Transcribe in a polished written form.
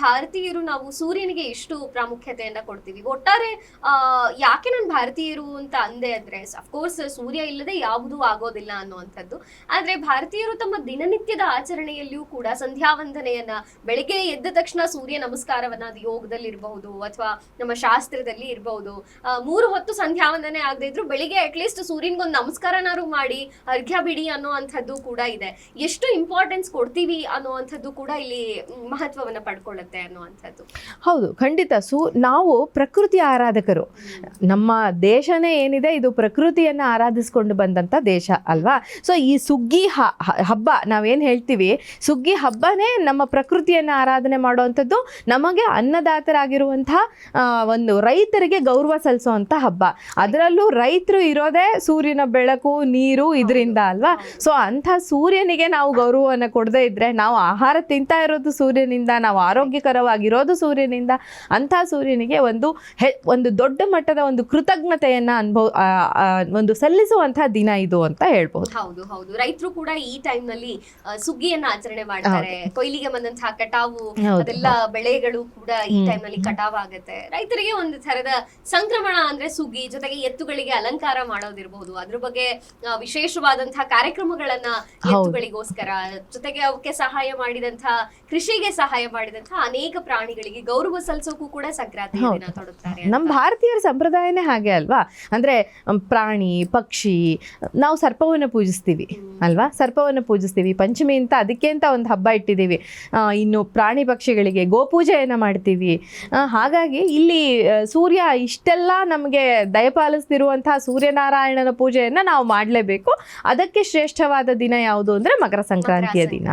ಭಾರತೀಯರು ನಾವು ಸೂರ್ಯನಿಗೆ ಎಷ್ಟು ಪ್ರಾಮುಖ್ಯತೆಯನ್ನ ಕೊಡ್ತೀವಿ? ಒಟ್ಟಾರೆ ಯಾಕೆ ನಾನು ಭಾರತೀಯರು ಅಂತ ಅಂದೆ ಅಂದ್ರೆ ಅಫ್ಕೋರ್ಸ್ ಸೂರ್ಯ ಇಲ್ಲದೆ ಯಾವುದೂ ಆಗೋದಿಲ್ಲ ಅನ್ನುವಂಥದ್ದು. ಆದ್ರೆ ಭಾರತೀಯರು ತಮ್ಮ ದಿನನಿತ್ಯದ ಆಚರಣೆಯಲ್ಲಿಯೂ ಕೂಡ ಸಂಧ್ಯಾ ವಂದನೆಯನ್ನ, ಬೆಳಿಗ್ಗೆ ಎದ್ದ ತಕ್ಷಣ ಸೂರ್ಯ ನಮಸ್ಕಾರವನ್ನ, ಅದು ಯೋಗದಲ್ಲಿ ಇರಬಹುದು ಅಥವಾ ನಮ್ಮ ಶಾಸ್ತ್ರದಲ್ಲಿ ಇರಬಹುದು, 3 ಹೊತ್ತು ಸಂಧ್ಯಾ ವಂದನೆ ಆಗದೆ ಇದ್ರು ಬೆಳಿಗ್ಗೆ ಅಟ್ಲೀಸ್ಟ್ ಸೂರ್ಯನ್ಗೊಂದು ನಮಸ್ಕಾರನಾರು ಮಾಡಿ ಅರ್ಘ್ಯ ಬಿಡಿ ಅನ್ನುವಂಥದ್ದು ಕೂಡ ಇದೆ. ಎಷ್ಟು ಇಂಪಾರ್ಟೆನ್ಸ್ ಕೊಡ್ತೀವಿ ಅನ್ನುವಂಥದ್ದು ಕೂಡ ಇಲ್ಲಿ ಮಹತ್ವವನ್ನ ಪಡ್ಕೊಳ್ಳುತ್ತೆ ಅನ್ನುವಂಥದ್ದು. ಹೌದು, ಖಂಡಿತ. ನಾವು ಪ್ರಕೃತಿ ಆರಾಧಕರು. ನಮ್ಮ ದೇಶನೇ ಏನಿದೆ ಇದು ಪ್ರಕೃತಿಯನ್ನು ಆರಾಧಿಸ್ಕೊಂಡು ಬಂದಂಥ ದೇಶ ಅಲ್ವಾ. ಸೊ ಈ ಸುಗ್ಗಿ ಹಬ್ಬ ನಾವೇನು ಹೇಳ್ತೀವಿ, ಸುಗ್ಗಿ ಹಬ್ಬನೇ ನಮ್ಮ ಪ್ರಕೃತಿಯನ್ನು ಆರಾಧನೆ ಮಾಡುವಂಥದ್ದು, ನಮಗೆ ಅನ್ನದಾತರಾಗಿರುವಂಥ ಒಂದು ರೈತರಿಗೆ ಗೌರವ ಸಲ್ಲಿಸುವಂಥ ಹಬ್ಬ. ಅದರಲ್ಲೂ ರೈತರು ಇರೋದೇ ಸೂರ್ಯನ ಬೆಳಕು, ನೀರು ಇದರಿಂದ ಅಲ್ವಾ. ಸೊ ಅಂಥ ಸೂರ್ಯನಿಗೆ ನಾವು ಗೌರವವನ್ನು ಕೊಡದೇ ಇದ್ದರೆ, ನಾವು ಆಹಾರ ತಿಂತಾ ಇರೋದು ಸೂರ್ಯನಿಂದ, ನಾವು ಆರೋಗ್ಯಕರವಾಗಿರೋದು ಸೂರ್ಯನಿಂದ, ಅಂಥ ಸೂರ್ಯನಿಗೆ ಒಂದು ದೊಡ್ಡ ಮಟ್ಟದ ಒಂದು ಕೃತಜ್ಞತೆಯನ್ನು ಒಂದು ಸಲ್ಲಿಸುವಂತಹ ದಿನ ಇದು ಅಂತ ಹೇಳ್ಬಹುದು. ಹೌದು ಹೌದು, ರೈತರು ಕೂಡ ಈ ಟೈಮ್ ನಲ್ಲಿ ಸುಗ್ಗಿಯನ್ನ ಆಚರಣೆ ಮಾಡ್ತಾರೆ. ಕೊಯ್ಲಿಗೆ ಬಂದಂತಹ ಕಟಾವು, ಅದೆಲ್ಲ ಬೆಳೆಗಳು ಕೂಡ ಈ ಟೈಮ್ ನಲ್ಲಿ ಕಟಾವ್ ಆಗುತ್ತೆ. ರೈತರಿಗೆ ಒಂದು ತರದ ಸಂಕ್ರಮಣ ಅಂದ್ರೆ ಸುಗ್ಗಿ, ಜೊತೆಗೆ ಎತ್ತುಗಳಿಗೆ ಅಲಂಕಾರ ಮಾಡೋದಿರಬಹುದು, ಅದ್ರ ಬಗ್ಗೆ ವಿಶೇಷವಾದಂತಹ ಕಾರ್ಯಕ್ರಮಗಳನ್ನ ಎತ್ತುಗಳಿಗೋಸ್ಕರ, ಜೊತೆಗೆ ಅವಕ್ಕೆ ಸಹಾಯ ಮಾಡಿದಂತಹ, ಕೃಷಿಗೆ ಸಹಾಯ ಮಾಡಿದಂತಹ ಅನೇಕ ಪ್ರಾಣಿಗಳಿಗೆ ಗೌರವ ಸಲ್ಲಿಸೋಕು ಕೂಡ ಸಂಕ್ರಾಂತಿ ದಿನ ತೊಡುತ್ತಾರೆ. ನಮ್ಮ ಭಾರತೀಯರ ಸಂಪ್ರದಾಯನೇ ಹಾಗೆ ಅಲ್ವಾ. ಅಂದ್ರೆ ಪ್ರಾಣಿ ಪಕ್ಷಿ, ನಾವು ಸರ್ಪವನ್ನು ಪೂಜಿಸ್ತೀವಿ ಅಲ್ವಾ, ಸರ್ಪವನ್ನು ಪೂಜಿಸ್ತೀವಿ. ಪಂಚಮಿ ಅಂತ ಅದಕ್ಕೆ ಅಂತ ಒಂದು ಹಬ್ಬ ಇಟ್ಟಿದ್ದೀವಿ. ಇನ್ನು ಪ್ರಾಣಿ ಪಕ್ಷಿಗಳಿಗೆ ಗೋಪೂಜೆಯನ್ನು ಮಾಡ್ತೀವಿ. ಹಾಗಾಗಿ ಇಲ್ಲಿ ಸೂರ್ಯ ಇಷ್ಟೆಲ್ಲ ನಮಗೆ ದಯಪಾಲಿಸ್ತಿರುವಂತಹ ಸೂರ್ಯನಾರಾಯಣನ ಪೂಜೆಯನ್ನು ನಾವು ಮಾಡಲೇಬೇಕು. ಅದಕ್ಕೆ ಶ್ರೇಷ್ಠವಾದ ದಿನ ಯಾವುದು ಅಂದರೆ ಮಕರ ಸಂಕ್ರಾಂತಿಯ ದಿನ.